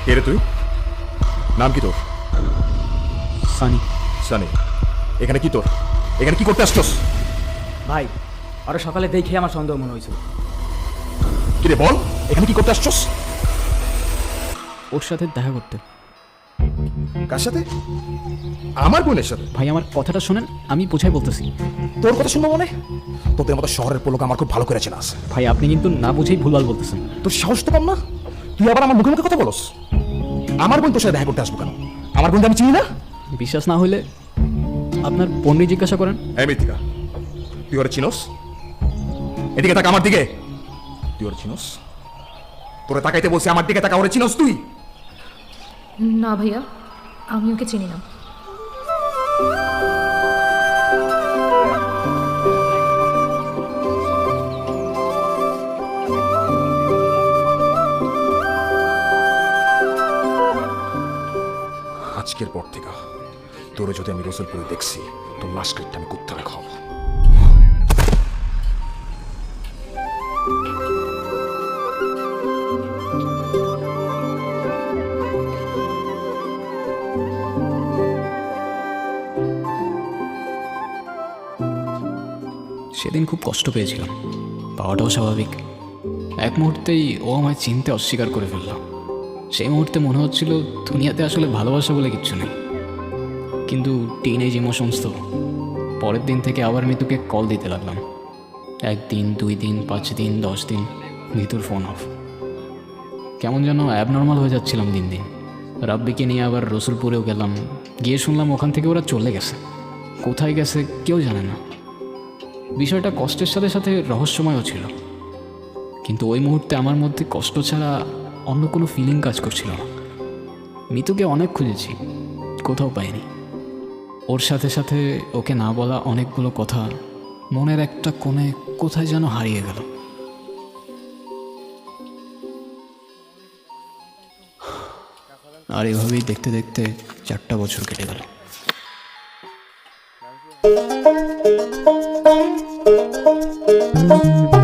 কে রে তুই? নাম কি তোর? সানি। সানি, এখানে কি তোর? এখানে কি করতে আসছস? ভাই, আরো সকালে দেখে আমার সন্দেহ মনে হয়েছিল। কি রে বল, এখানে কি করতে আসছস? ওর সাথে দেখা করতে। কার সাথে? আমার বোনের সাথে? ভাই, আমার কথাটা শোনেন, আমি বোঝাই বলতেছি। তোর কথা শুনবো মনে? তোদের মতো শহরের পোলোক আমার খুব ভালো করে চেনা আছে। ভাই, আপনি কিন্তু না বুঝেই ভুলভাল বলতেছেন। তোর সাহস তো কম না? তুই আবার আমার মুখে মুখে কথা বলস? আমার বোন তোর সাথে দেখা করতে আসবো কেন? আমার বোনকে আমি চিনি না? বিশ্বাস না হইলে আপনার বোনকে জিজ্ঞাসা করেন। এই মৃত্তিকা, তুই ওরা চিনোস? এদিকে তাকা আমার দিকে। তুই ওরা চিনোস? তোরে তাকাইতে বলছি, আমার দিকে তাকা। ওরে চিনোস তুই? না ভাইয়া, আমি ওকে চিনি না। আজকের পর থেকে তোরে যদি আমি রসুলপুরে দেখছি, তোর লাশ কেটে আমি কুত্তারে খাবো। সেদিন খুব কষ্ট পেয়েছিলাম, পাওয়াটাও স্বাভাবিক। এক মুহূর্তেই ও আমায় চিনতে অস্বীকার করে ফেলল। সেই মুহূর্তে মনে হচ্ছিল দুনিয়াতে আসলে ভালোবাসা বলে কিচ্ছু নেই। কিন্তু টিনেজ ইমোশনস তো। পরের দিন থেকে আবার মিতুকে কল দিতে লাগলাম। 1 দিন, 2 দিন, 5 দিন, 10 দিন, মিতুর ফোন অফ। কেমন যেন অ্যাবনর্মাল হয়ে যাচ্ছিলাম দিন দিন। রাব্বিকে নিয়ে আবার রসুলপুরেও গেলাম, গিয়ে শুনলাম ওখান থেকে ওরা চলে গেছে। কোথায় গেছে কেউ জানে না। বিষয়টা কষ্টের সাথে সাথে রহস্যময়ও ছিল, কিন্তু ওই মুহূর্তে আমার মধ্যে কষ্ট ছাড়া অন্য কোনো ফিলিং কাজ করছিল না। মিতুকে অনেক খুঁজেছি, কোথাও পাইনি। ওর সাথে সাথে ওকে না বলা অনেকগুলো কথা মনের একটা কোণে কোথায় যেন হারিয়ে গেল। আর এভাবেই দেখতে দেখতে 4টা বছর কেটে গেল। Thank you.